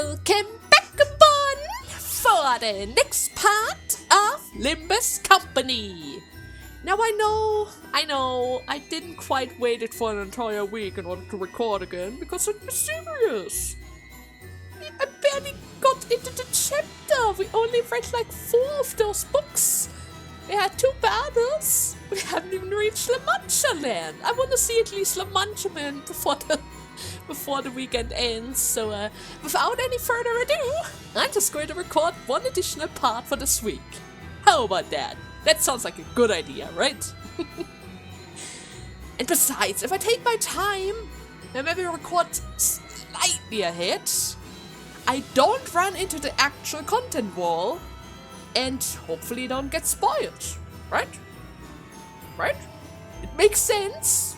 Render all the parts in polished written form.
Welcome back upon for the next part of Limbus Company. Now I know, I didn't quite wait it for an entire week in order to record again because it was serious. I barely got into the chapter. We only read like 4 of those books. We had 2 battles. We haven't even reached La Mancha land. I want to see at least La Mancha land before the weekend ends. So without any further ado, I'm just going to record 1 additional part for this week. How about that? That sounds like a good idea, right? And besides, if I take my time and maybe record slightly ahead, I don't run into the actual content wall and hopefully don't get spoiled, right? Right? It makes sense,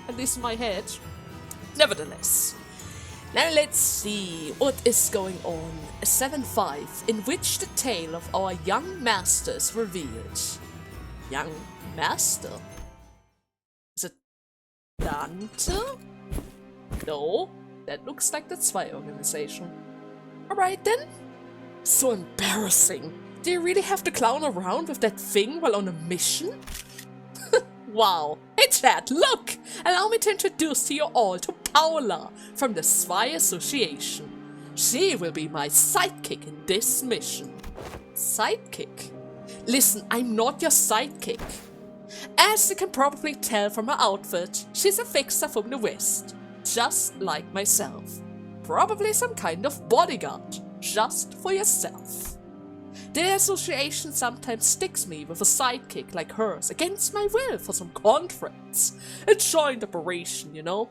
at least in my head. Nevertheless, now let's see what is going on. 7.5, in which the tale of our young master is revealed. Young master? Is it Dante? No, that looks like the Zwei organization. Alright then. So embarrassing. Do you really have to clown around with that thing while on a mission? Wow. Hey chat, look! Allow me to introduce to you all to Paula from the Hana Association. She will be my sidekick in this mission. Sidekick? Listen, I'm not your sidekick. As you can probably tell from her outfit, she's a fixer from the West. Just like myself. Probably some kind of bodyguard. Just for yourself. The association sometimes sticks me with a sidekick like hers against my will for some contracts. A joint operation, you know?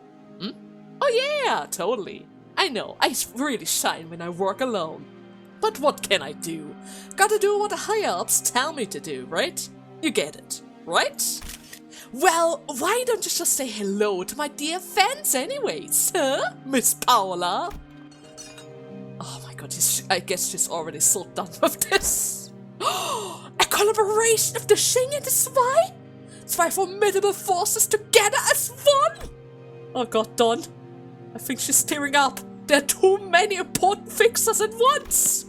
Oh yeah, totally. I know, I really shine when I work alone. But what can I do? Gotta do what the higher-ups tell me to do, right? You get it, right? Well, why don't you just say hello to my dear fans anyways, huh, Miss Paula? Oh my god, I guess she's already so done with this. A collaboration of the Xing and the Zwei? Zwei formidable forces together as one? Oh god, Don. I think she's tearing up. There are too many important fixers at once.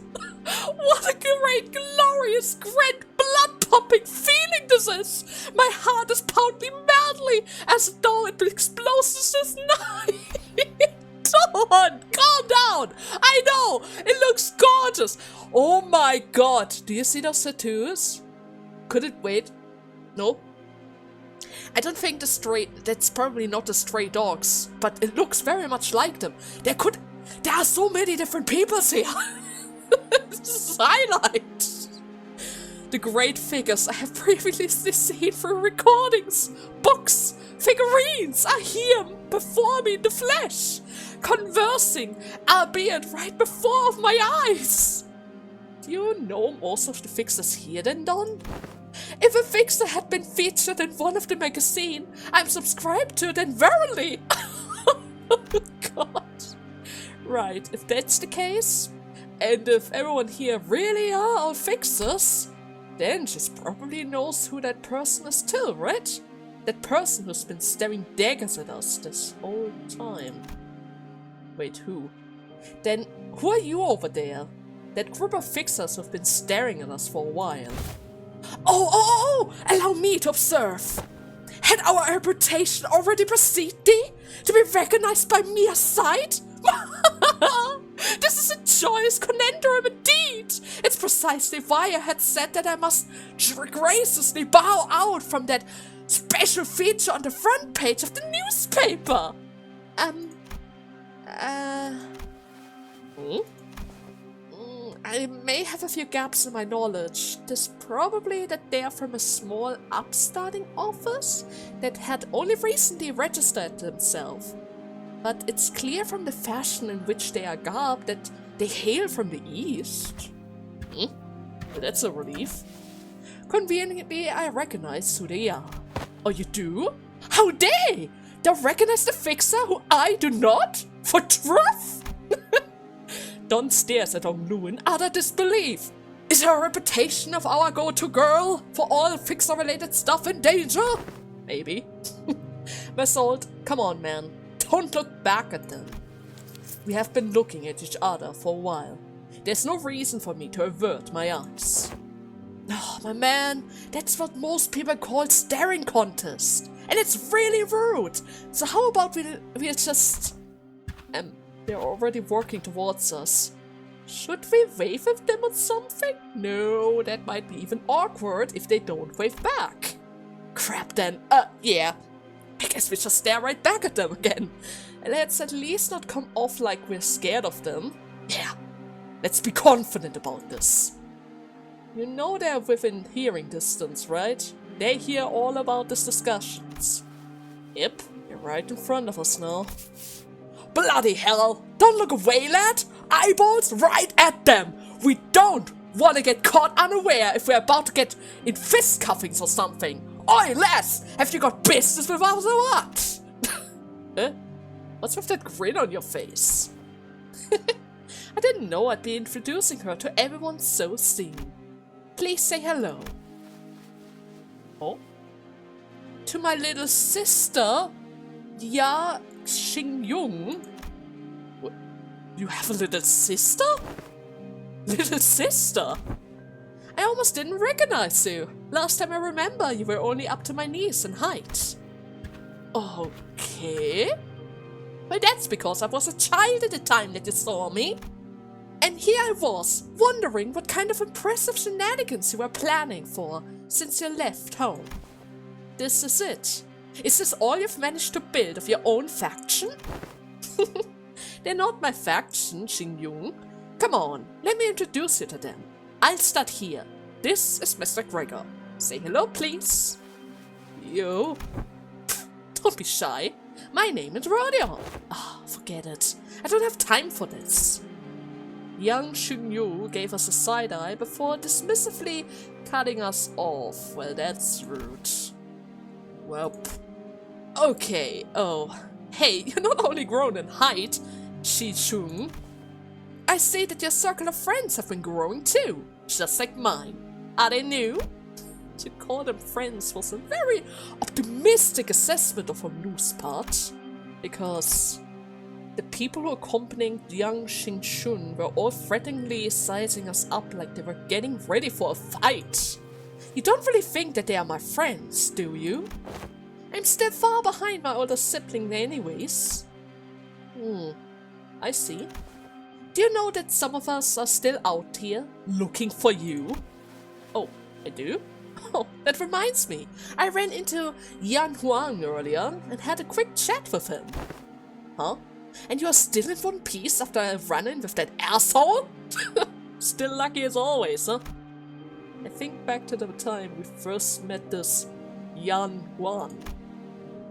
What a great, glorious, grand, blood-pumping feeling this is. My heart is pounding madly as though it explodes this night. Don, calm down! I know! It looks gorgeous! Oh my god! Do you see those tattoos? Could it wait? No? I don't think that's probably not the stray dogs, but it looks very much like them. There are so many different peoples here! This is highlight! The great figures I have previously seen through recordings, books, figurines are here before me in the flesh, conversing, albeit right before my eyes. Do you know most of the fixers here then, Don? If a fixer had been featured in one of the magazines I'm subscribed to, then verily! Oh god. Right, if that's the case, and if everyone here really are all fixers, then she probably knows who that person is too, right? That person who's been staring daggers at us this whole time. Wait, who? Then, who are you over there? That group of fixers who've been staring at us for a while. Oh! Allow me to observe! Had our reputation already preceded thee? To be recognized by mere sight? This is a joyous conundrum indeed! It's precisely why I had said that I must graciously bow out from that special feature on the front page of the newspaper! I may have a few gaps in my knowledge. There's probably that they are from a small upstarting office that had only recently registered themselves. But it's clear from the fashion in which they are garbed that they hail from the east. That's a relief. Conveniently, I recognize who they are. Oh, you do? How dare! Thou recognize the fixer who I do not? For truth? Don stares at Onglu in utter disbelief. Is her reputation of our go-to girl for all fixer-related stuff in danger? Maybe. Masold, come on, man. Don't look back at them. we have been looking at each other for a while. There's no reason for me to avert my eyes. Oh, my man, that's what most people call staring contest. And it's really rude. So how about we just... they're already working towards us. Should we wave at them or something? No, that might be even awkward if they don't wave back. Crap then. Yeah. I guess we just stare right back at them again. Let's at least not come off like we're scared of them. Yeah. Let's be confident about this. You know they're within hearing distance, right? They hear all about these discussions. Yep, they're right in front of us now. Bloody hell! Don't look away, lad! Eyeballs right at them! We don't want to get caught unaware if we're about to get in fist cuffings or something. Oi, lads! Have you got business with us or what? Huh? What's with that grin on your face? I didn't know I'd be introducing her to everyone so soon. Please say hello. Oh? To my little sister, Ya Xingyong. What? You have a little sister? Little sister? I almost didn't recognize you. Last time I remember, you were only up to my knees in height. Okay. Well, that's because I was a child at the time that you saw me. And here I was, wondering what kind of impressive shenanigans you were planning for since you left home. This is it. Is this all you've managed to build of your own faction? They're not my faction, Xingyong. Come on, let me introduce you to them. I'll start here. This is Mr. Gregor. Say hello, please. You? Don't be shy. My name is Rodion. Ah, forget it. I don't have time for this. Young Xingyu gave us a side-eye before dismissively cutting us off. Well, that's rude. Well, okay. Oh, hey, you're not only grown in height, Shi Chung. I see that your circle of friends have been growing too, just like mine. Are they new? To call them friends was a very optimistic assessment of Hamlu's part, because the people who accompanied young Xingchun were all threateningly sizing us up like they were getting ready for a fight. You don't really think that they are my friends, do you? I'm still far behind my older sibling anyways. I see. Do you know that some of us are still out here, looking for you? Oh, I do? Oh, that reminds me. I ran into Yan Huang earlier and had a quick chat with him. Huh? And you're still in one piece after I ran in with that asshole? Still lucky as always, huh? I think back to the time we first met this Yan Huang.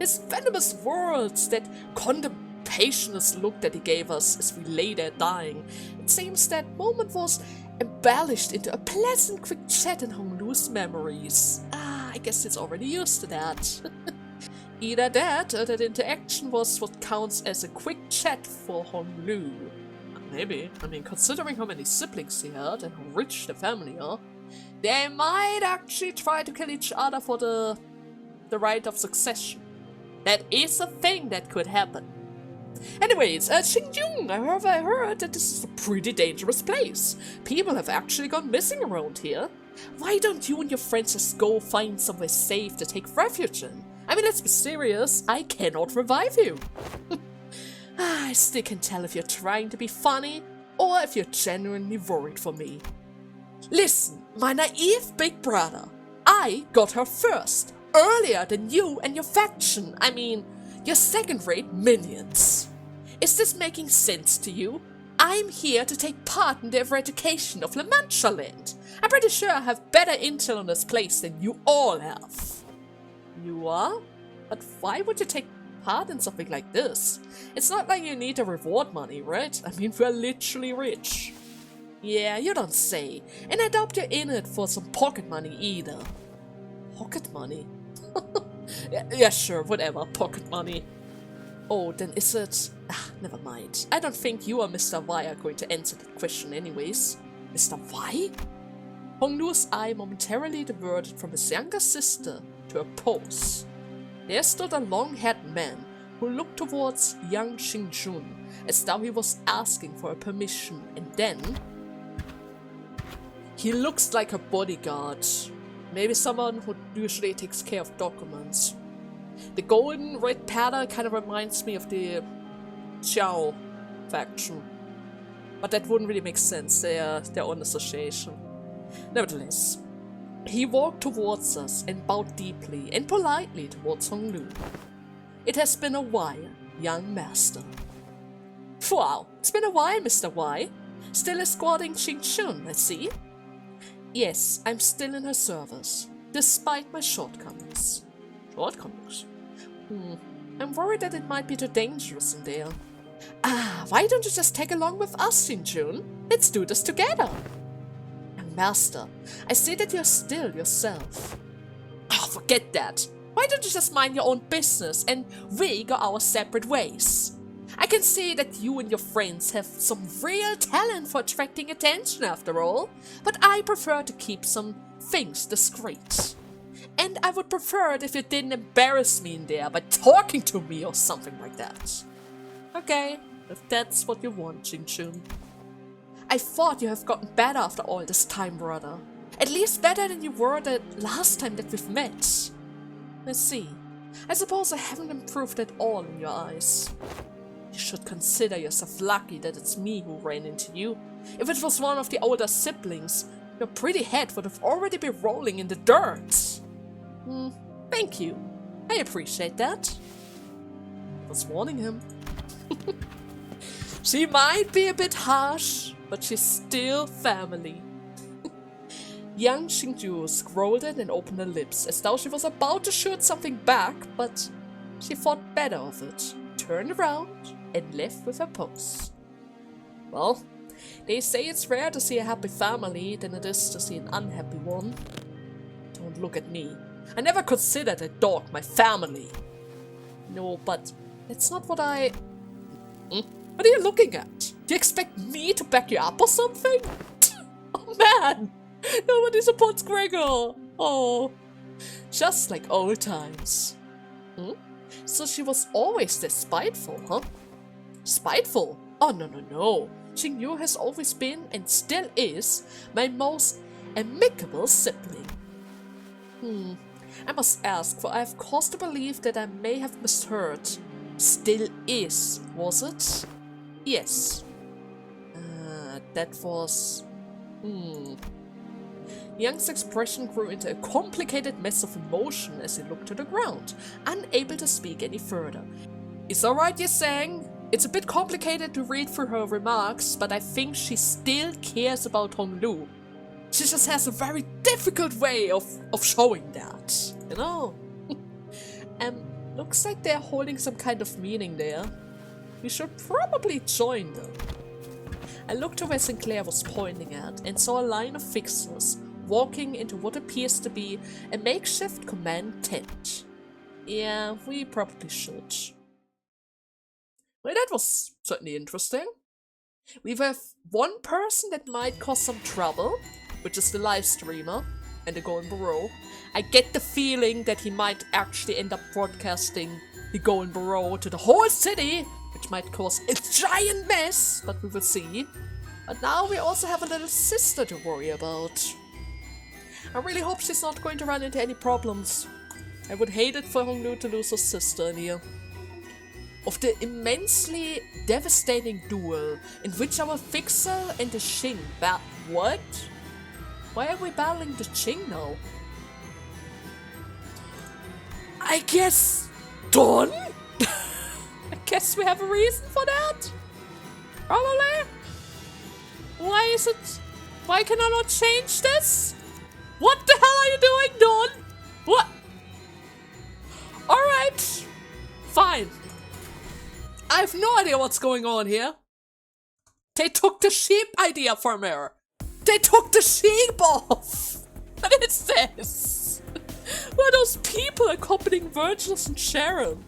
His venomous words, that contemplationist look that he gave us as we lay there dying. It seems that moment was embellished into a pleasant quick chat in Honglu's memories. I guess it's already used to that. Either that, or that interaction was what counts as a quick chat for Honglu. Maybe. I mean, considering how many siblings he had and how rich the family are, they might actually try to kill each other for the right of succession. That is a thing that could happen. Anyways, Xingyong, I heard that this is a pretty dangerous place. People have actually gone missing around here. Why don't you and your friends just go find somewhere safe to take refuge in? I mean, let's be serious, I cannot revive you. I still can tell if you're trying to be funny, or if you're genuinely worried for me. Listen, my naive big brother, I got her first, earlier than you and your faction, I mean, your second-rate minions. Is this making sense to you? I'm here to take part in the eradication of La Mancha Land. I'm pretty sure I have better intel on this place than you all have. You are? But why would you take part in something like this? It's not like you need the reward money, right? I mean, we're literally rich. Yeah, you don't say. And I doubt you're in it for some pocket money either. Pocket money? yeah, sure, whatever, pocket money. Oh, then is it... never mind. I don't think you or Mr. Y are going to answer that question anyways. Mr. Y? Honglu's eye momentarily diverted from his younger sister to a pose. There stood a long-haired man, who looked towards young Xingjun as though he was asking for a permission, and then... He looks like a bodyguard. Maybe someone who usually takes care of documents. The golden red pattern kind of reminds me of the Xiao faction. But that wouldn't really make sense, they're their own association. Nevertheless, he walked towards us and bowed deeply and politely towards Honglu. It has been a while, young master. Wow, it's been a while, Mr. Y. Still escorting Xingchun, I see. Yes, I'm still in her service, despite my shortcomings. Shortcomings? I'm worried that it might be too dangerous in there. Why don't you just take along with us, Xingjun? Let's do this together. Young master, I see that you're still yourself. Oh, forget that. Why don't you just mind your own business and we go our separate ways? I can see that you and your friends have some real talent for attracting attention after all, but I prefer to keep some things discreet. And I would prefer it if you didn't embarrass me in there by talking to me or something like that. Okay, if that's what you want, Xingchun. I thought you have gotten better after all this time, brother. At least better than you were the last time that we've met. Let's see. I suppose I haven't improved at all in your eyes. You should consider yourself lucky that it's me who ran into you. If it was one of the older siblings, your pretty head would have already been rolling in the dirt. Thank you. I appreciate that. I was warning him. She might be a bit harsh, but she's still family. Young Xingju scrolled it and opened her lips as though she was about to shoot something back, but she thought better of it, turned around, and left with her pose. Well, they say it's rare to see a happy family than it is to see an unhappy one. Don't look at me. I never considered a dog my family. No, but that's not what I... What are you looking at? Do you expect me to back you up or something? Oh man! Nobody supports Gregor! Oh. Just like old times. So she was always this spiteful, huh? Spiteful? Oh no. Xingyu has always been, and still is, my most amicable sibling. I must ask, for I have cause to believe that I may have misheard. Still is, was it? Yes. That was... Young's expression grew into a complicated mess of emotion as he looked to the ground, unable to speak any further. It's alright, you're saying? It's a bit complicated to read through her remarks, but I think she still cares about Honglu. She just has a very difficult way of showing that, you know? Looks like they're holding some kind of meeting there. We should probably join them. I looked to where Sinclair was pointing at and saw a line of fixers walking into what appears to be a makeshift command tent. Yeah, we probably should. Well, that was certainly interesting. We have one person that might cause some trouble, which is the live streamer and the Golden Burrow. I get the feeling that he might actually end up broadcasting the Golden Burrow to the whole city, which might cause a giant mess, but we will see. But now we also have a little sister to worry about. I really hope she's not going to run into any problems. I would hate it for Honglu to lose her sister in here. Of the immensely devastating duel in which our fixer and the Qing what? Why are we battling the Qing now? I guess done? I guess we have a reason for that? Probably? Why is it? Why can I not change this? What the hell are you doing, Dawn? What? Alright. Fine. I have no idea what's going on here. They took the sheep idea from her. They took the sheep off. What is this? Who are those people accompanying Virgilus and Sharon?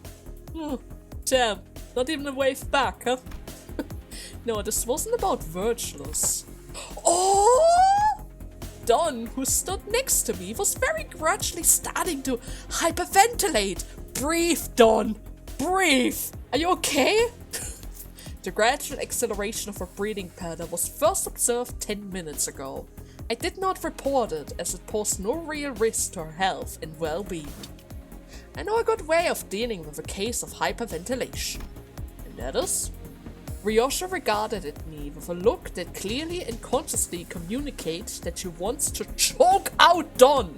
Damn, not even a wave back, huh? No, this wasn't about Virgilus. Oh! Don, who stood next to me, was very gradually starting to hyperventilate. Breathe, Don. Breathe! Are you okay? The gradual acceleration of her breathing pattern was first observed 10 minutes ago. I did not report it, as it posed no real risk to her health and well-being. I know a good way of dealing with a case of hyperventilation. And that is? Ryosha regarded at me with a look that clearly and consciously communicates that she wants to choke out Don.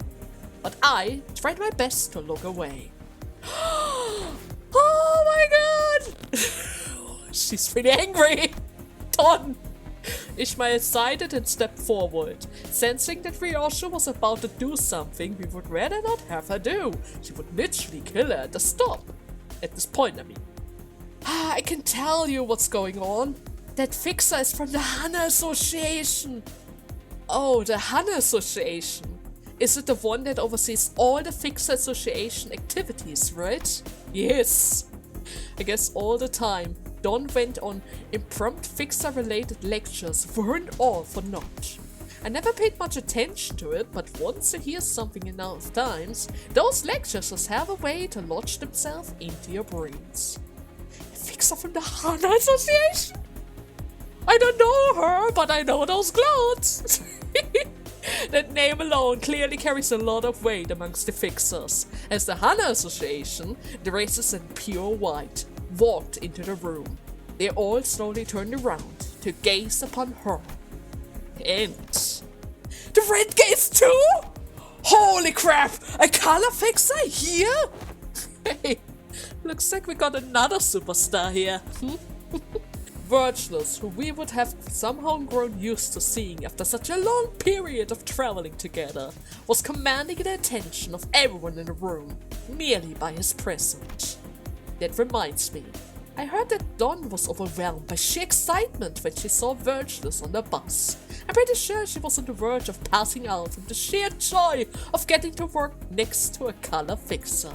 But I tried my best to look away. Oh my god! She's really angry! Don! Ishmael sighed and stepped forward, sensing that Ryosha was about to do something we would rather not have her do. She would literally kill her at the stop. At this point, I mean. I can tell you what's going on. That fixer is from the Hana Association. Oh, the Hana Association. Is it the one that oversees all the Fixer Association activities, right? Yes. I guess all the time Don went on impromptu Fixer-related lectures weren't all for naught. I never paid much attention to it, but once I hear something enough times, those lectures just have a way to lodge themselves into your brains. Fixer from the Hana Association? I don't know her, but I know those clothes. That name alone clearly carries a lot of weight amongst the fixers, as the Hana Association, dresses in pure white, walked into the room. They all slowly turned around to gaze upon her. And the red gaze too? Holy crap! A color fixer here? Hey, looks like we got another superstar here. Virtuous, who we would have somehow grown used to seeing after such a long period of traveling together, was commanding the attention of everyone in the room, merely by his presence. That reminds me, I heard that Dawn was overwhelmed by sheer excitement when she saw Virtuous on the bus. I'm pretty sure she was on the verge of passing out from the sheer joy of getting to work next to a color fixer.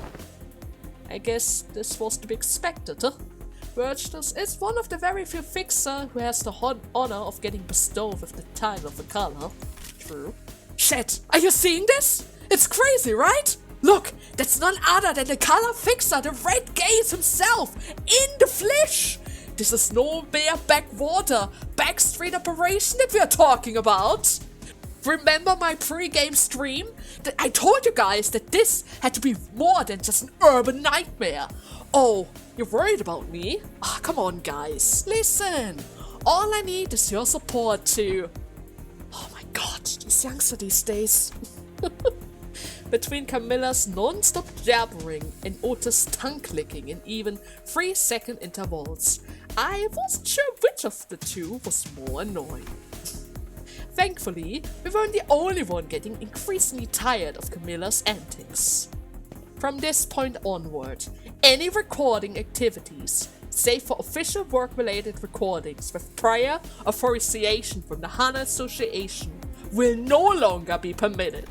I guess this was to be expected, huh? Virtuous is one of the very few fixer who has the honor of getting bestowed with the title of a color. True. Shit, are you seeing this? It's crazy, right? Look, that's none other than the color fixer, the Red Gaze himself, in the flesh! This is no bare backwater, backstreet operation that we are talking about! Remember my pre-game stream? That I told you guys that this had to be more than just an urban nightmare. Oh, you're worried about me? Ah, come on guys, listen! All I need is your support to... Oh my god, these youngsters these days. Between Camilla's non-stop jabbering and Otis' tongue-clicking in even 3-second intervals, I wasn't sure which of the two was more annoying. Thankfully, we weren't the only one getting increasingly tired of Camilla's antics. From this point onward, any recording activities, save for official work-related recordings with prior authorization from the Hana Association, will no longer be permitted.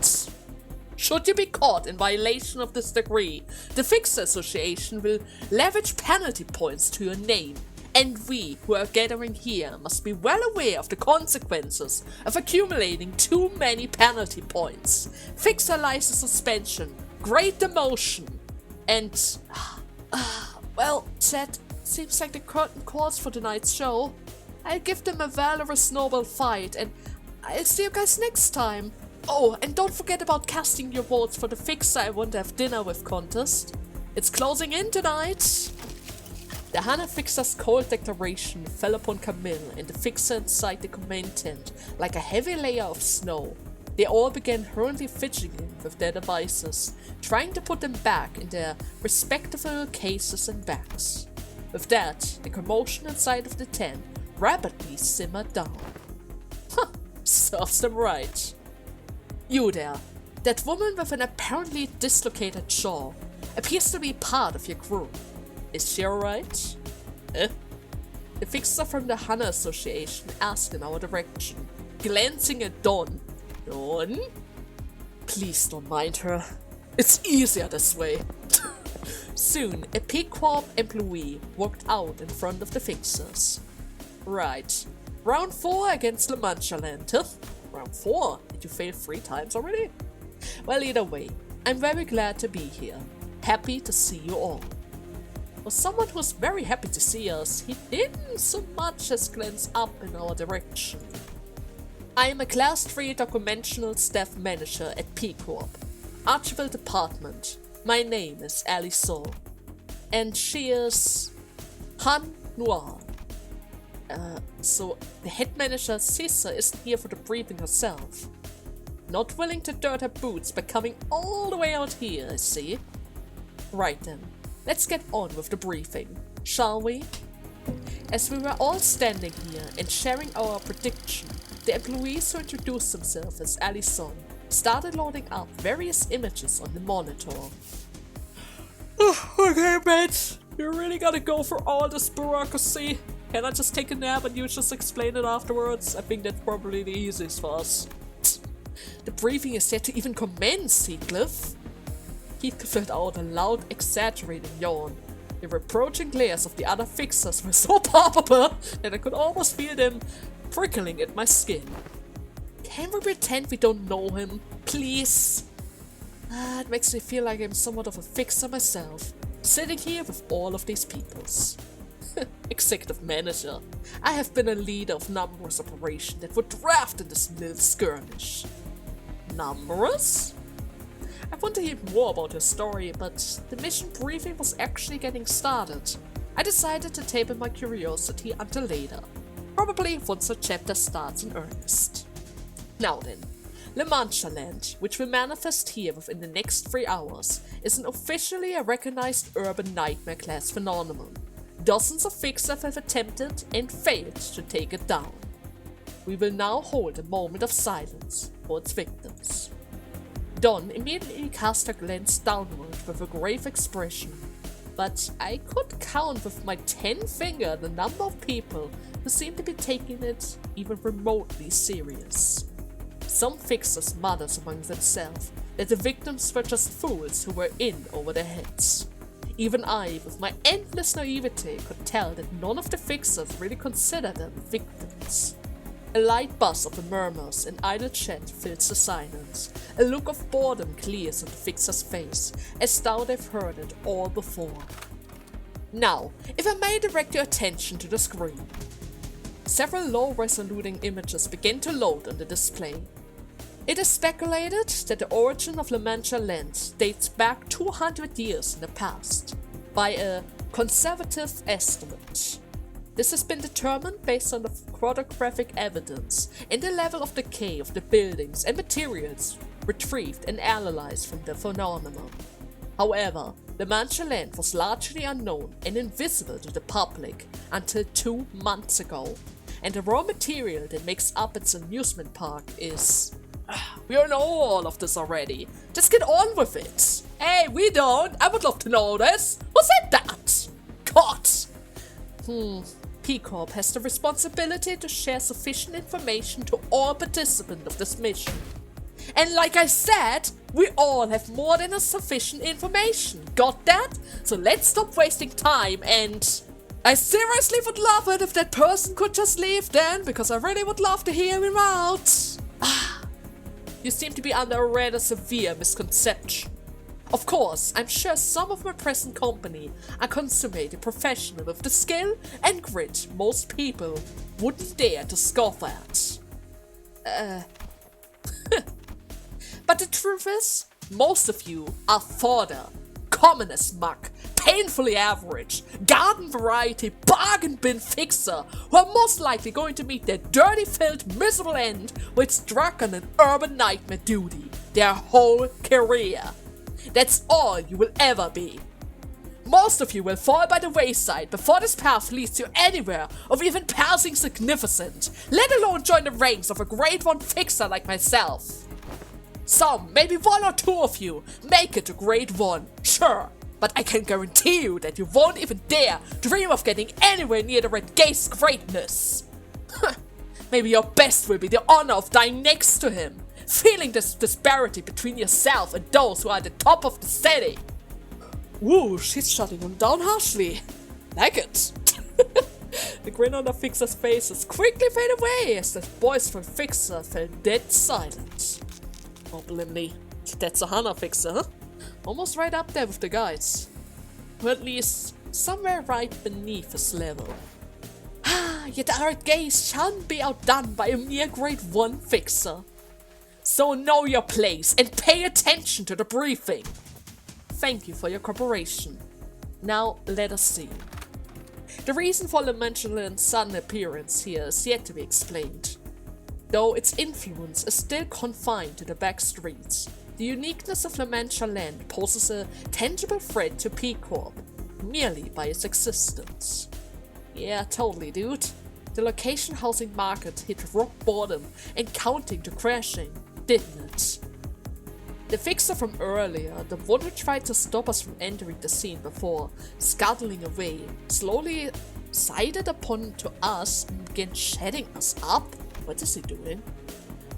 Should you be caught in violation of this decree, the Fixer Association will leverage penalty points to your name, and we who are gathering here must be well aware of the consequences of accumulating too many penalty points. Fixer license suspension, great demotion, and... well, Chet, seems like the curtain calls for tonight's show. I'll give them a valorous noble fight, and I'll see you guys next time. Oh, and don't forget about casting your votes for the Fixer I Want to Have Dinner With contest. It's closing in tonight! The Hana Fixer's cold declaration fell upon Camille and the Fixer inside the command tent like a heavy layer of snow. They all began hurriedly fidgeting with their devices, trying to put them back in their respective cases and bags. With that, the commotion inside of the tent rapidly simmered down. Huh, serves them right. You there, that woman with an apparently dislocated jaw, appears to be part of your crew. Is she alright? The Fixer from the Hana Association asked in our direction, glancing at Dawn. Dawn? Please don't mind her. It's easier this way. Soon, a P-Corp employee walked out in front of the Fixers. Right. Round 4 against La Mancha Land, huh? Round 4? Did you fail 3 times already? Well, either way, I'm very glad to be here. Happy to see you all. For someone who was very happy to see us, he didn't so much as glance up in our direction. I am a Class 3 Documentational Staff Manager at P Corp, Archivil Department. My name is Alison, and she is Han Noir. So the head manager's sister isn't here for the briefing herself. Not willing to dirt her boots by coming all the way out here, I see. Right then, let's get on with the briefing, shall we? As we were all standing here and sharing our prediction, the employees who introduced themselves as Alison started loading up various images on the monitor. Okay, mate, you really gotta go for all this bureaucracy. Can I just take a nap and you just explain it afterwards? I think that's probably the easiest for us. The briefing is yet to even commence, Heatcliff. Heatcliff let out a loud, exaggerated yawn. The reproaching glares of the other fixers were so palpable that I could almost feel them prickling at my skin. Can we pretend we don't know him, please? It makes me feel like I'm somewhat of a fixer myself, sitting here with all of these peoples. Executive manager, I have been a leader of numerous operations that were drafted in this little skirmish. Numerous? I want to hear more about her story, but the mission briefing was actually getting started. I decided to table my curiosity until later, probably once the chapter starts in earnest. Now then, Le Mancha Land, which will manifest here within the next 3 hours, is an officially a recognized urban nightmare class phenomenon. Dozens of fixers have attempted and failed to take it down. We will now hold a moment of silence for its victims. Dawn immediately cast her glance downward with a grave expression, but I could count with my 10th finger the number of people who seemed to be taking it even remotely serious. Some fixers muttered among themselves that the victims were just fools who were in over their heads. Even I, with my endless naivete, could tell that none of the fixers really considered them victims. A light buzz of the murmurs and idle chat fills the silence. A look of boredom clears on the fixer's face, as though they've heard it all before. Now, if I may direct your attention to the screen. Several low-resoluting images begin to load on the display. It is speculated that the origin of La Mancha Land dates back 200 years in the past, by a conservative estimate. This has been determined based on the photographic evidence and the level of decay of the buildings and materials retrieved and analyzed from the phenomenon. However, La Mancha Land was largely unknown and invisible to the public until 2 months ago, and the raw material that makes up its amusement park is... We all know all of this already. Just get on with it. Hey, we don't. I would love to know this. Who said that? God. P Corp has the responsibility to share sufficient information to all participants of this mission. And like I said, we all have more than sufficient information. Got that? So let's stop wasting time and... I seriously would love it if that person could just leave then, because I really would love to hear him out. You seem to be under a rather severe misconception. Of course, I'm sure some of my present company are consummated professional with the skill and grit most people wouldn't dare to scoff at. But the truth is, most of you are fodder, common as muck, painfully average, garden variety, bargain bin fixer who are most likely going to meet their dirty-filled, miserable end with struck on an urban nightmare duty their whole career. That's all you will ever be. Most of you will fall by the wayside before this path leads you anywhere of even passing significant, let alone join the ranks of a grade 1 fixer like myself. Some, maybe 1 or 2 of you, make it to grade 1, sure, but I can guarantee you that you won't even dare dream of getting anywhere near the Red Gate's greatness. Maybe your best will be the honor of dying next to him, feeling this disparity between yourself and those who are at the top of the city. Ooh, she's shutting him down harshly. Like it. The grin on the fixer's faces quickly fade away as the boastful fixer fell dead silent. Oh, blimey. That's a Hana fixer, huh? Almost right up there with the guys. Or at least somewhere right beneath his level. Yet our gaze shan't be outdone by a mere grade 1 fixer. So know your place and pay attention to the briefing. Thank you for your cooperation. Now let us see. The reason for Lamanchaland's sudden appearance here is yet to be explained. Though its influence is still confined to the back streets, the uniqueness of Lamanchaland poses a tangible threat to P-Corp, merely by its existence. Yeah, totally, dude. The location housing market hit rock bottom and counting to crashing, didn't it? The fixer from earlier, the one who tried to stop us from entering the scene before, scuttling away, slowly sighted upon to us and began chatting us up. What is he doing?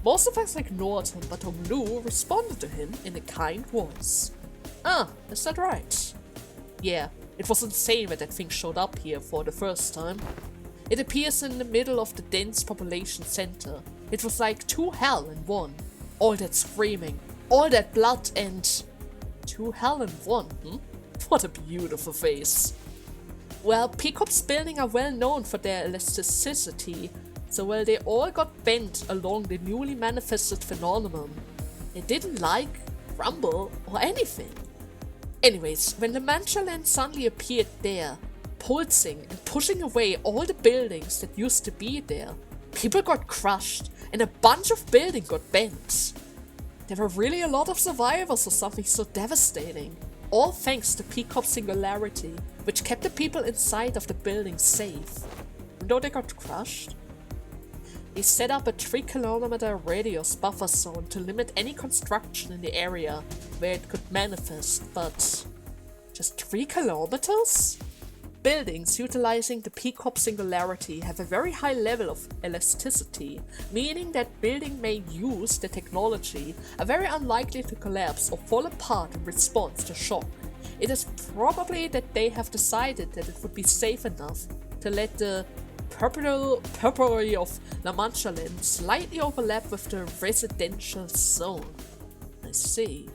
Most of us ignored him, but Lu responded to him in a kind voice. Is that right? Yeah, it was insane when that thing showed up here for the first time. It appears in the middle of the dense population center. It was like 2 hell in 1. All that screaming, all that blood and... 2 hell in 1, What a beautiful face. Well, Peacock's buildings are well known for their elasticity, so well they all got bent along the newly manifested phenomenon. They didn't like, rumble, or anything. Anyways, when the Manchaland suddenly appeared there, pulsing and pushing away all the buildings that used to be there, people got crushed and a bunch of buildings got bent. There were really a lot of survivors of something so devastating, all thanks to Peacock's singularity, which kept the people inside of the building safe. And though they got crushed, they set up a 3-kilometer radius buffer zone to limit any construction in the area where it could manifest, but just 3 kilometers? Buildings utilizing the Peacock singularity have a very high level of elasticity, meaning that buildings may use the technology are very unlikely to collapse or fall apart in response to shock. It is probably that they have decided that it would be safe enough to let the Feburary of Lamanchaland slightly overlap with the residential zone. I see.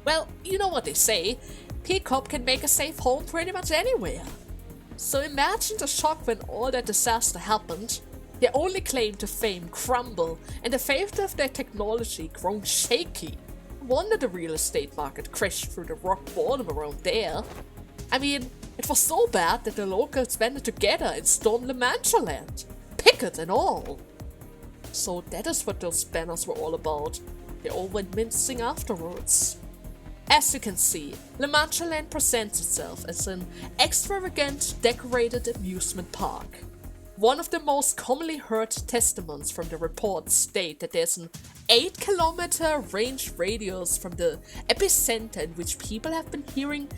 Well, you know what they say, Peacock can make a safe home pretty much anywhere. So imagine the shock when all that disaster happened, their only claim to fame crumble, and the faith of their technology grown shaky. No wonder the real estate market crashed through the rock bottom around there. I mean, it was so bad that the locals banded together and stormed Lamanchaland, picket and all. So that is what those banners were all about. They all went mincing afterwards. As you can see, Lamanchaland presents itself as an extravagant, decorated amusement park. One of the most commonly heard testimonies from the reports state that there's an 8-kilometer range radius from the epicenter in which people have been hearing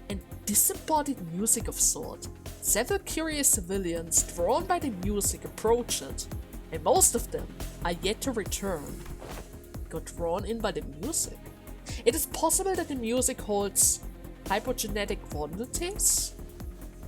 and disembodied music of sort. Several curious civilians drawn by the music approach it, and most of them are yet to return. Got drawn in by the music? It is possible that the music holds hypogenetic quantities?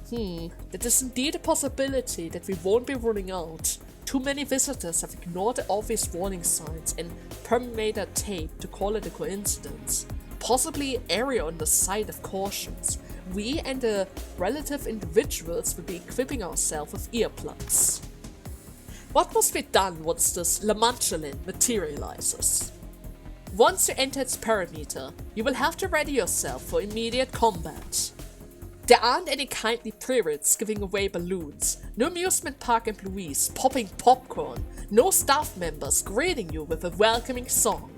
That is indeed a possibility that we won't be ruling out. Too many visitors have ignored the obvious warning signs and permeated tape to call it a coincidence. Possibly err on the side of cautions. We and the relative individuals will be equipping ourselves with earplugs. What must be done once this Lamanchaland materializes? Once you enter its perimeter, you will have to ready yourself for immediate combat. There aren't any kindly pirates giving away balloons, no amusement park employees popping popcorn, no staff members greeting you with a welcoming song.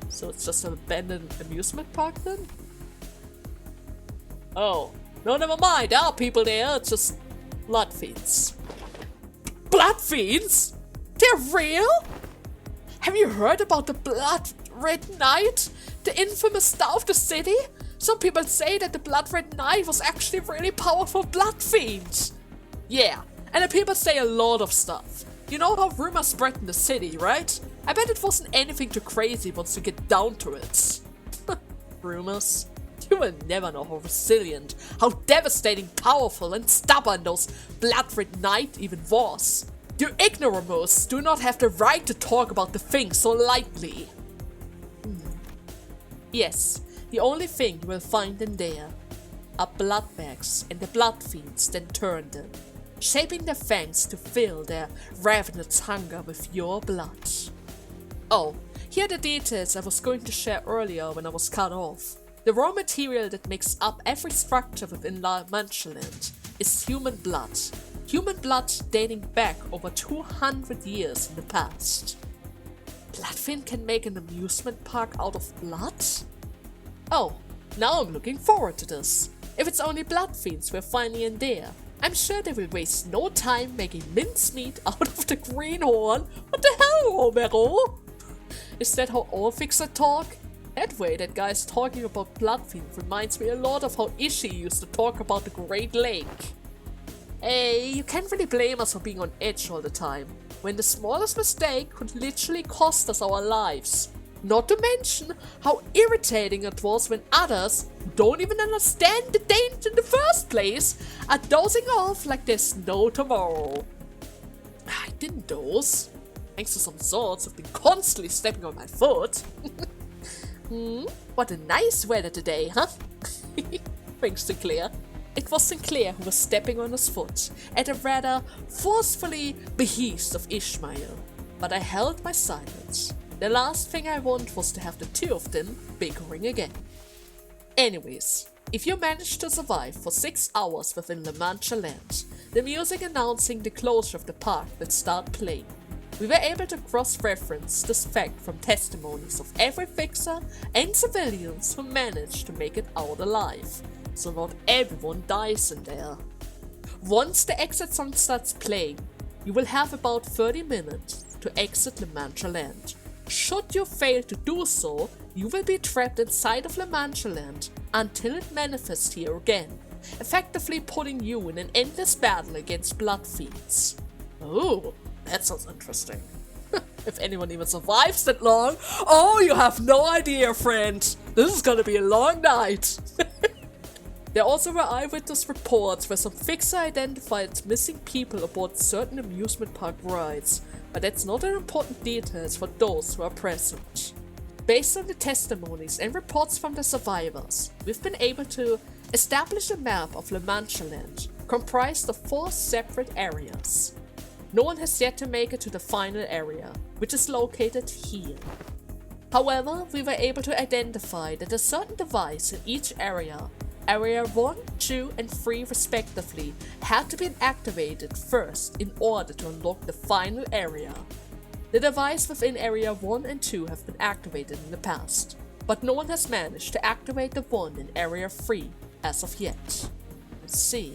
So it's just an abandoned amusement park then? Oh, no, never mind, there are people there, it's just blood fiends. Blood fiends? They're real? Have you heard about the Blood Red Knight? The infamous star of the city? Some people say that the Blood Red Knight was actually really powerful blood fiend. Yeah, and the people say a lot of stuff. You know how rumors spread in the city, right? I bet it wasn't anything too crazy once you get down to it. Rumors? You will never know how resilient, how devastating, powerful and stubborn those Blood Red Knight even was. You ignoramus do not have the right to talk about the thing so lightly. Yes, the only thing you will find in there. are blood bags, and the blood fiends then turn them, shaping their fangs to fill their ravenous hunger with your blood. Oh, here are the details I was going to share earlier when I was cut off. The raw material that makes up every structure within La Manchaland is human blood. Human blood dating back over 200 years in the past. Bloodfiend can make an amusement park out of blood? Oh, now I'm looking forward to this. If it's only blood fiends we're finding in there, I'm sure they will waste no time making mincemeat out of the greenhorn. What the hell, Romero? Is that how all fixers talk? That way that guy's talking about Bloodfiend reminds me a lot of how Ishii used to talk about the Great Lake. Hey, you can't really blame us for being on edge all the time, when the smallest mistake could literally cost us our lives. Not to mention how irritating it was when others, who don't even understand the danger in the first place, are dozing off like there's no tomorrow. I didn't doze. Thanks to some zords who've been constantly stepping on my foot. What a nice weather today, huh? Thanks, Sinclair. It was Sinclair who was stepping on his foot at a rather forcefully behest of Ishmael, but I held my silence. The last thing I want was to have the two of them bickering again. Anyways, if you managed to survive for 6 hours within La Mancha Land, the music announcing the closure of the park would start playing. We were able to cross-reference this fact from testimonies of every fixer and civilians who managed to make it out alive, so not everyone dies in there. Once the exit song starts playing, you will have about 30 minutes to exit La Mancha Land. Should you fail to do so, you will be trapped inside of La Mancha Land until it manifests here again, effectively putting you in an endless battle against blood fiends. Oh, that sounds interesting. If anyone even survives that long, oh, you have no idea, friend. This is gonna be a long night. There also were eyewitness reports where some fixer identified missing people aboard certain amusement park rides, but that's not an important detail for those who are present. Based on the testimonies and reports from the survivors, we've been able to establish a map of La Mancha Land comprised of 4 separate areas. No one has yet to make it to the final area, which is located here. However, we were able to identify that a certain device in each area, Area 1, 2 and 3 respectively, had to be activated first in order to unlock the final area. The device within Area 1 and 2 have been activated in the past, but no one has managed to activate the one in Area 3 as of yet. I see.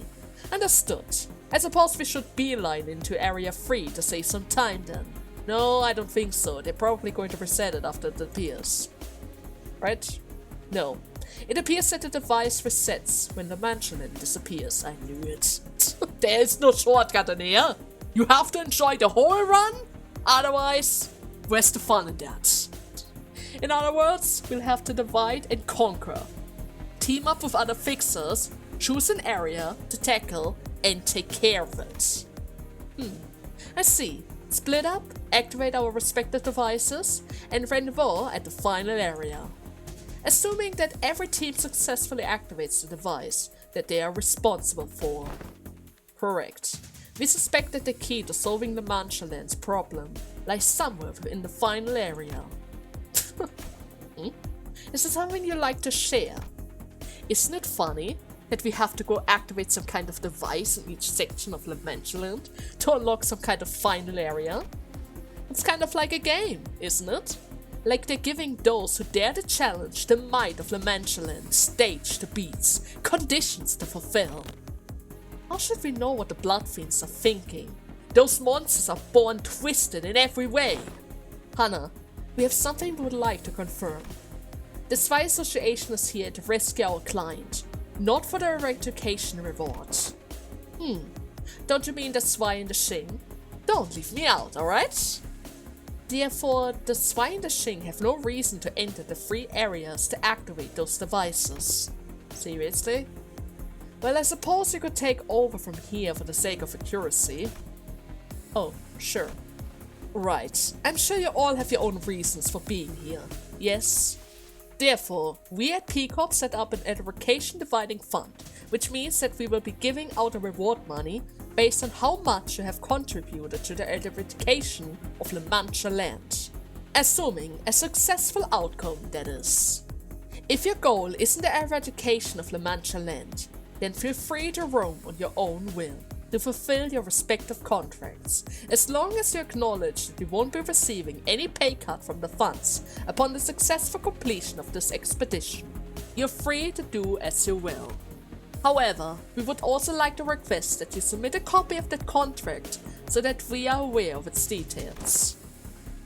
Understood. I suppose we should beeline into Area 3 to save some time then. No, I don't think so. They're probably going to reset it after it appears. Right? No. It appears that the device resets when the mansion disappears. I knew it. There's no shortcut in here. You have to enjoy the whole run. Otherwise, where's the fun in that? In other words, we'll have to divide and conquer. Team up with other fixers, choose an area to tackle, and take care of it. I see. Split up, activate our respective devices, and rendezvous at the final area. Assuming that every team successfully activates the device that they are responsible for. Correct. We suspect that the key to solving the Manchaland's problem lies somewhere within the final area. Is this something you like to share? Isn't it funny that we have to go activate some kind of device in each section of La Manchaland to unlock some kind of final area? It's kind of like a game, isn't it? Like they're giving those who dare to challenge the might of La Manchaland stage to beats, conditions to fulfill. How should we know what the Bloodfiends are thinking? Those monsters are born twisted in every way. Hana, we have something we would like to confirm. The Spy Association is here to rescue our client, not for the eradication reward. Don't you mean the Spy and the Shing? Don't leave me out, alright? Therefore, the Spy and the Shing have no reason to enter the 3 areas to activate those devices. Seriously? Well, I suppose you could take over from here for the sake of accuracy. Oh, sure. Right, I'm sure you all have your own reasons for being here, yes? Therefore, we at P-Corp set up an education dividing fund, which means that we will be giving out a reward money based on how much you have contributed to the education of La Mancha land. Assuming a successful outcome, that is. If your goal isn't the eradication of La Mancha land, then feel free to roam on your own will to fulfill your respective contracts, as long as you acknowledge that you won't be receiving any pay cut from the funds upon the successful completion of this expedition. You're free to do as you will. However, we would also like to request that you submit a copy of that contract so that we are aware of its details.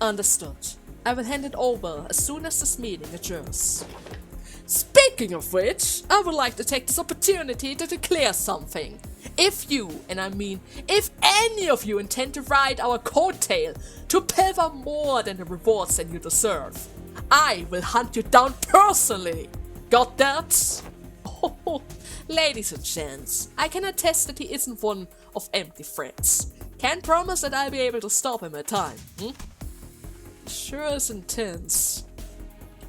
Understood. I will hand it over as soon as this meeting adjourns. Speaking of which, I would like to take this opportunity to declare something. If you, and I mean if any of you intend to ride our coattail to pilfer more than the rewards that you deserve, I will hunt you down personally. Got that? Oh, ladies and gents, I can attest that he isn't one of empty threats. Can't promise that I'll be able to stop him at time. Sure is intense.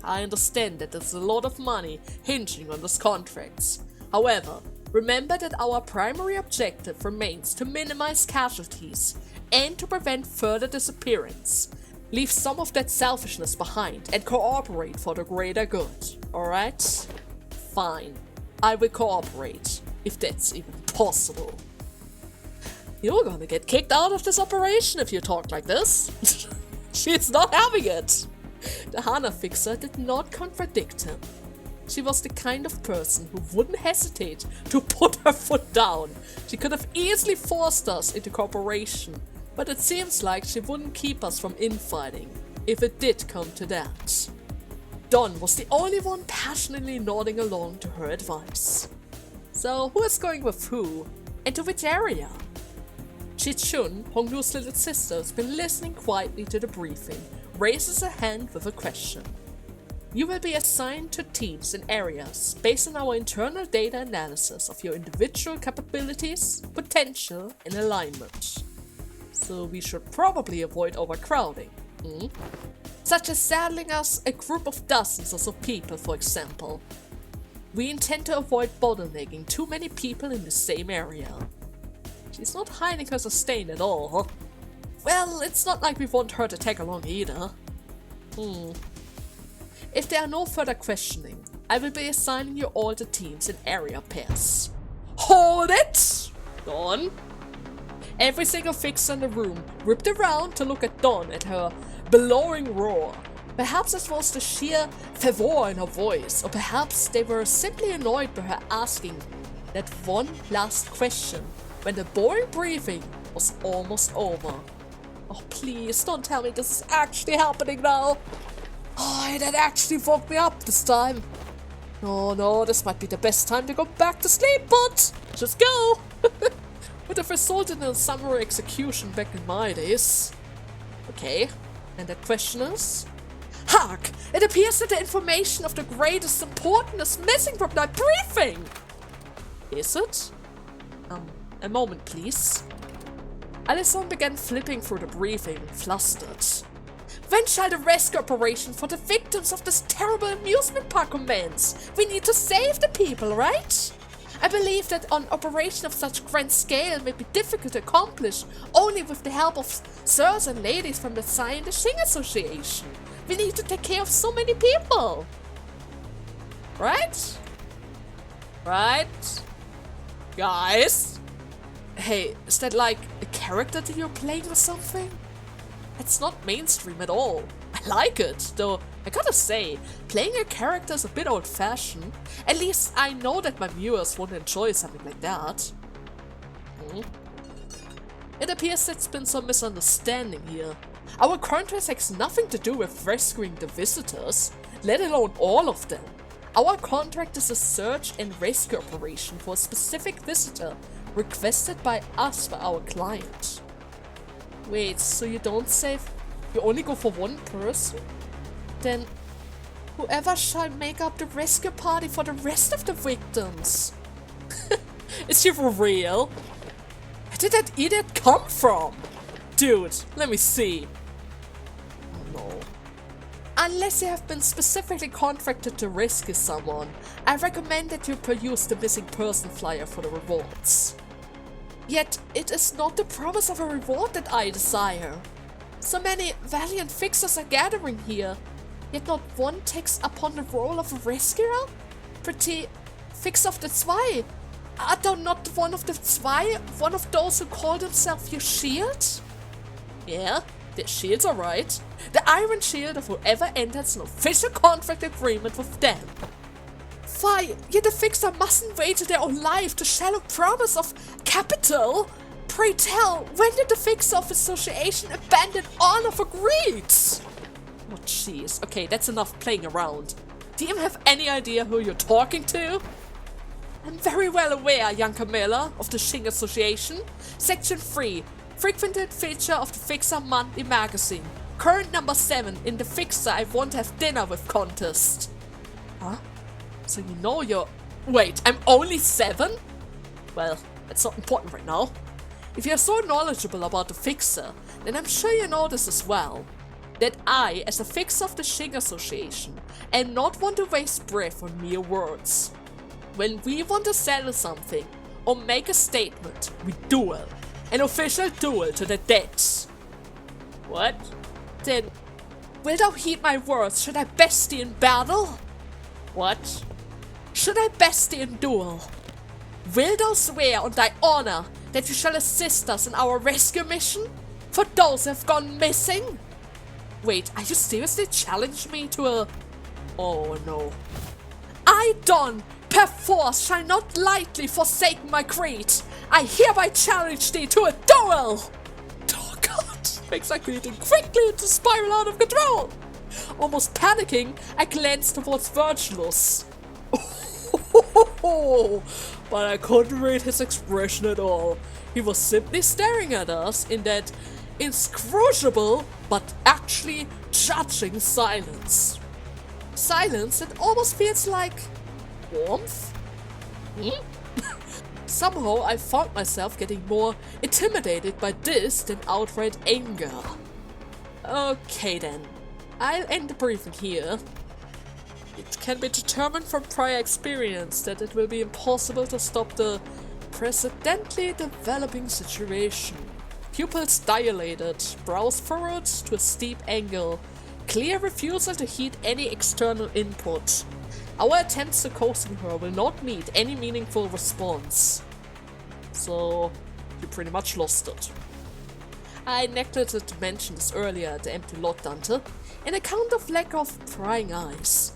I understand that there's a lot of money hinging on those contracts. However, remember that our primary objective remains to minimize casualties and to prevent further disappearance. Leave some of that selfishness behind and cooperate for the greater good, alright? Fine, I will cooperate, if that's even possible. You're gonna get kicked out of this operation if you talk like this. She's not having it. The Hana fixer did not contradict him. She was the kind of person who wouldn't hesitate to put her foot down. She could have easily forced us into cooperation, but it seems like she wouldn't keep us from infighting, if it did come to that. Don was the only one passionately nodding along to her advice. So who is going with who, and to which area? Chi-Chun, Honglu's little sister, has been listening quietly to the briefing, raises her hand with a question. You will be assigned to teams and areas based on our internal data analysis of your individual capabilities, potential, and alignment. So we should probably avoid overcrowding. Such as saddling us a group of dozens or so people, for example. We intend to avoid bottlenecking too many people in the same area. She's not hiding her sustain at all, huh? Well, it's not like we want her to tag along either. If there are no further questioning, I will be assigning you all to teams in area pairs. Hold it! Dawn. Every single fixer in the room whipped around to look at Dawn at her bellowing roar. Perhaps it was the sheer fervor in her voice, or perhaps they were simply annoyed by her asking that one last question when the boring briefing was almost over. Oh, please, don't tell me this is actually happening now. Oh, that actually woke me up this time. Oh no, this might be the best time to go back to sleep, but just go. Would have resulted in a summary execution back in my days. Okay, and the question is? Hark! It appears that the information of the greatest importance is missing from that briefing! Is it? A moment, please. Alison began flipping through the briefing, flustered. When shall the rescue operation for the victims of this terrible amusement park commence? We need to save the people, right? I believe that an operation of such grand scale may be difficult to accomplish only with the help of sirs and ladies from the Hana Association. We need to take care of so many people. Right? Right? Guys? Hey, is that like a character that you're playing or something? It's not mainstream at all. I like it, though I gotta say, playing a character is a bit old-fashioned. At least I know that my viewers won't enjoy something like that. It appears there's been some misunderstanding here. Our contract has nothing to do with rescuing the visitors, let alone all of them. Our contract is a search and rescue operation for a specific visitor requested by us by our client. Wait, so you don't save, you only go for one person? Then whoever shall make up the rescue party for the rest of the victims. Is she for real? Where did that idiot come from? Dude, let me see. Oh no. Unless you have been specifically contracted to rescue someone, I recommend that you peruse the missing person flyer for the rewards. Yet, it is not the promise of a reward that I desire. So many valiant fixers are gathering here, yet not one takes upon the role of a rescuer? Pretty fix of the Zwei. Are thou not one of the Zwei? One of those who call themselves your shield? Yeah, their shields are right. The iron shield of whoever enters an official contract agreement with them. Why, yet the fixer mustn't wager their own life to shallow promise of capital? Pray tell, when did the Fixer of Association abandon honor for greed? Oh jeez, okay, that's enough playing around. Do you even have any idea who you're talking to? I'm very well aware, young Camilla, of the Hana Association. Section 3, frequented feature of the Fixer Monthly Magazine. Current number 7 in the Fixer I Want to Have Dinner With contest. Huh? So you know you're... Wait, I'm only 7? Well, that's not important right now. If you're so knowledgeable about the Fixer, then I'm sure you know this as well. That I, as a Fixer of the Hana Association, am not one to waste breath on mere words. When we want to settle something, or make a statement, we duel. An official duel to the death. What? Then, will thou heed my words should I best thee in battle? What? Should I best thee in duel? Will thou swear on thy honor that you shall assist us in our rescue mission? For those who have gone missing? Wait, are you seriously challenging me to a... Oh no. I, Don, perforce shall not lightly forsake my creed. I hereby challenge thee to a duel! Oh god, makes my greeting quickly to spiral out of control. Almost panicking, I glanced towards Virgilus. But I couldn't read his expression at all. He was simply staring at us in that inscrutable but actually judging silence. Silence that almost feels like warmth? Somehow I found myself getting more intimidated by this than outright anger. Okay then, I'll end the briefing here. It can be determined from prior experience that it will be impossible to stop the precedently developing situation. Pupils dilated, brows furrowed to a steep angle, clear refusal to heed any external input. Our attempts to coaxing her will not meet any meaningful response. So, you pretty much lost it. I neglected to mention this earlier at the empty lot, Dante, an account of lack of prying eyes.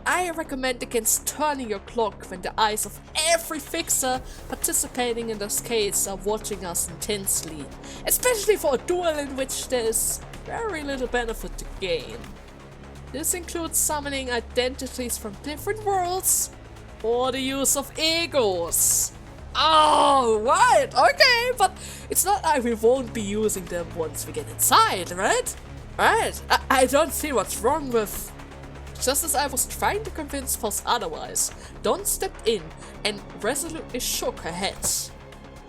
I recommend against turning your clock when the eyes of every fixer participating in this case are watching us intensely, especially for a duel in which there is very little benefit to gain. This includes summoning identities from different worlds or the use of egos. Oh, right, okay, but it's not like we won't be using them once we get inside, right? Right, I don't see what's wrong with... Just as I was trying to convince Foss otherwise, Dawn stepped in and resolutely shook her head.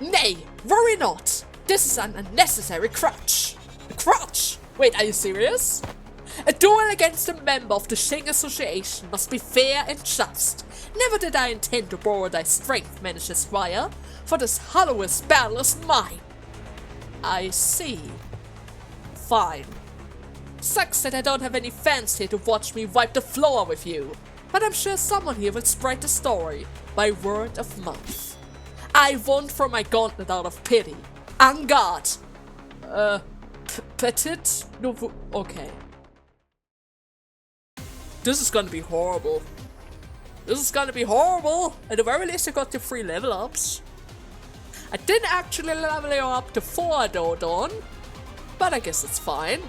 Nay, worry not! This is an unnecessary crutch! A crutch? Wait, are you serious? A duel against a member of the Hana Association must be fair and just. Never did I intend to borrow thy strength, Manager Squire, for this hollowest battle is mine. I see. Fine. Sucks that I don't have any fans here to watch me wipe the floor with you, but I'm sure someone here will spread the story by word of mouth. I won't throw my gauntlet out of pity. En garde! Petit? No, okay. This is gonna be horrible. This is gonna be horrible! At the very least I got the 3 level ups. I didn't actually level you up to 4 though, Dawn, but I guess it's fine.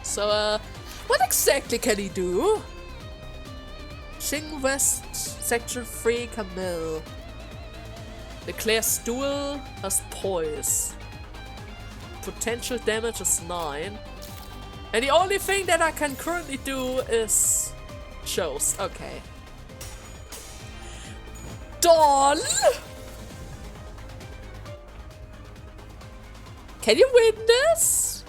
So, what exactly can he do? Qing West, Section 3, Camille. Declares Duel as Poise. Potential damage is 9. And the only thing that I can currently do is... Chose, okay. Dawn! Can you win this?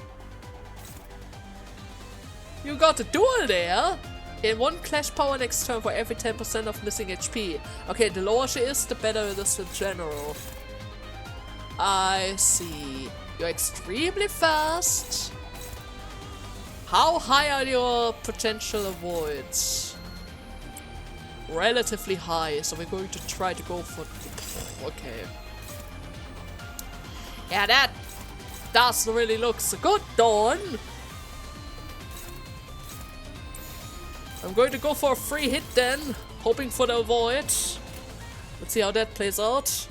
You got a duel there. In 1 clash power next turn for every 10% of missing HP. Okay, the lower she is, the better it is in general. I see. You're extremely fast. How high are your potential avoids? Relatively high, so we're going to try to go for... Okay. Yeah, that doesn't really look so good, Dawn. I'm going to go for a free hit then, hoping for the avoid. Let's see how that plays out.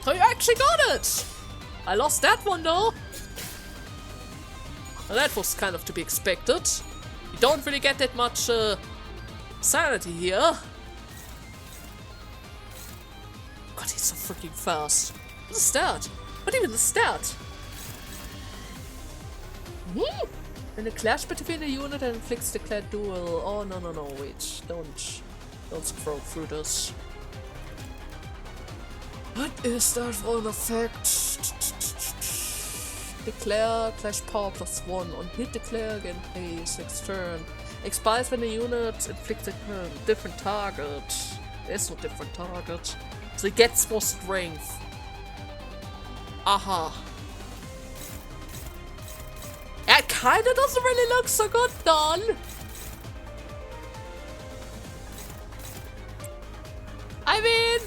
Oh, you actually got it! I lost that one though. Well, that was kind of to be expected. You don't really get that much sanity here. God, he's so freaking fast. What's the stat? What even the stat? When a clash between a unit and inflicts declared duel. Oh no, wait. Don't scroll through this. What is that for an effect? Declare clash power +1. On hit, declare again haste next turn. Expires when the unit inflicts a different target. There's no different target. So he gets more strength. Aha. It kinda doesn't really look so good, Don. I mean,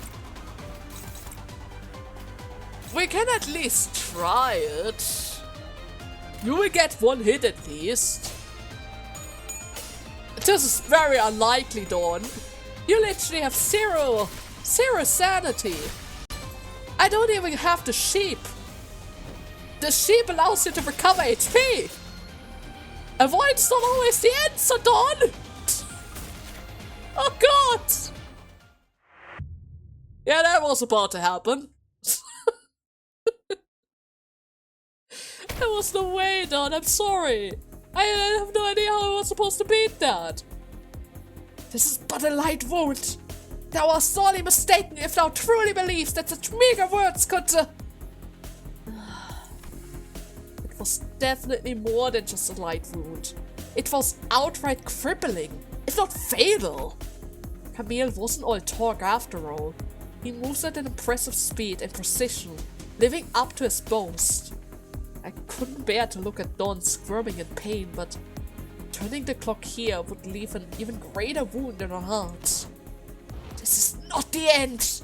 we can at least try it. You will get 1 hit at least. This is very unlikely, Dawn. You literally have zero sanity. I don't even have the sheep. The sheep allows you to recover HP. Avoid's not always the answer, Dawn. Oh god. Yeah, that was about to happen. There was no way, Dawn. I'm sorry. I have no idea how I was supposed to beat that. This is but a light wound. Thou art sorely mistaken if thou truly believes that such meager words could... It was definitely more than just a light wound. It was outright crippling, if not fatal. Camille wasn't all talk after all. He moves at an impressive speed and precision, living up to his boast. I couldn't bear to look at Dawn squirming in pain, but turning the clock here would leave an even greater wound in her heart. This is not the end!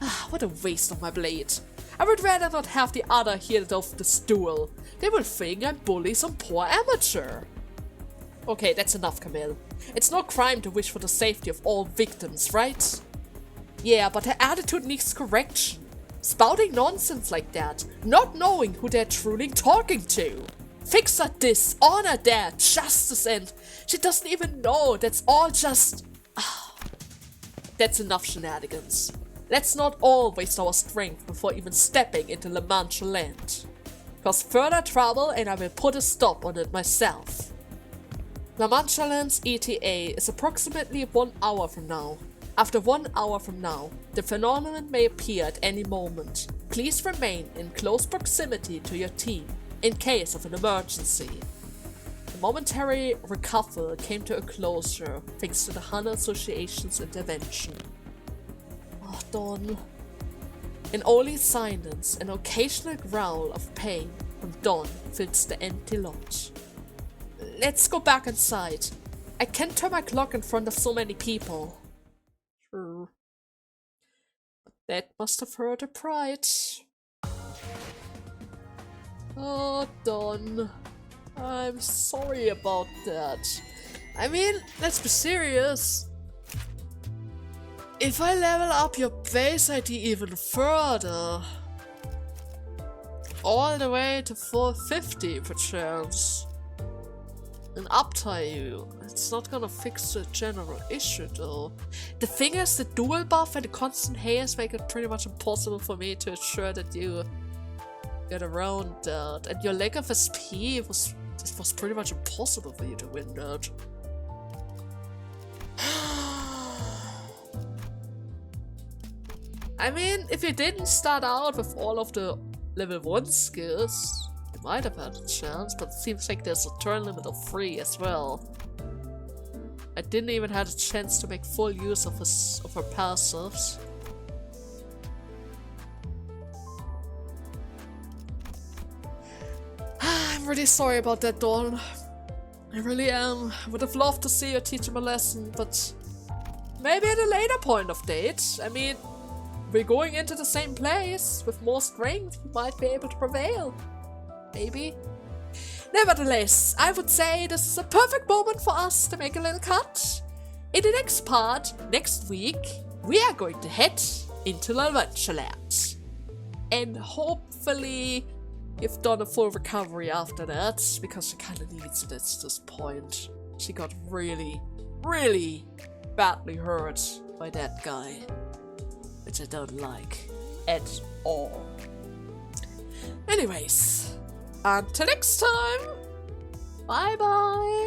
Ah, what a waste of my blade. I would rather not have the other hear of this duel. They will think I bully some poor amateur. Okay, that's enough, Camille. It's no crime to wish for the safety of all victims, right? Yeah, but her attitude needs correction. Spouting nonsense like that, not knowing who they're truly talking to. Fix her this, honor that, justice, and she doesn't even know that's all just... That's enough shenanigans. Let's not all waste our strength before even stepping into La Mancha land. Cause further trouble and I will put a stop on it myself. La Mancha land's ETA is approximately 1 hour from now. After 1 hour from now, the phenomenon may appear at any moment. Please remain in close proximity to your team, in case of an emergency. The momentary recovery came to a closure thanks to the Hana Association's intervention. Oh, Dawn. In only silence, an occasional growl of pain from Dawn fills the empty lot. Let's go back inside. I can't turn my clock in front of so many people. True. But that must have hurt her pride. Oh, Dawn. I'm sorry about that. I mean, let's be serious. If I level up your base ID even further, all the way to 450 perchance, and uptie you, it's not gonna fix the general issue though. The thing is, the dual buff and the constant haste make it pretty much impossible for me to ensure that you get around that, and your lack of SP was pretty much impossible for you to win that. I mean, if you didn't start out with all of the level 1 skills, He might have had a chance, but it seems like there's a turn limit of 3 as well. I didn't even have a chance to make full use of her passives. I'm really sorry about that, Dawn. I really am. I would have loved to see her teach him a lesson, but maybe at a later point of date. I mean, we're going into the same place. With more strength, you might be able to prevail. Maybe. Nevertheless, I would say this is a perfect moment for us to make a little cut. In the next part, next week, we are going to head into the Adventureland. And hopefully you've done a full recovery after that, because she kind of needs it at this point. She got really, really badly hurt by that guy, which I don't like at all. Anyways, until next time, bye bye!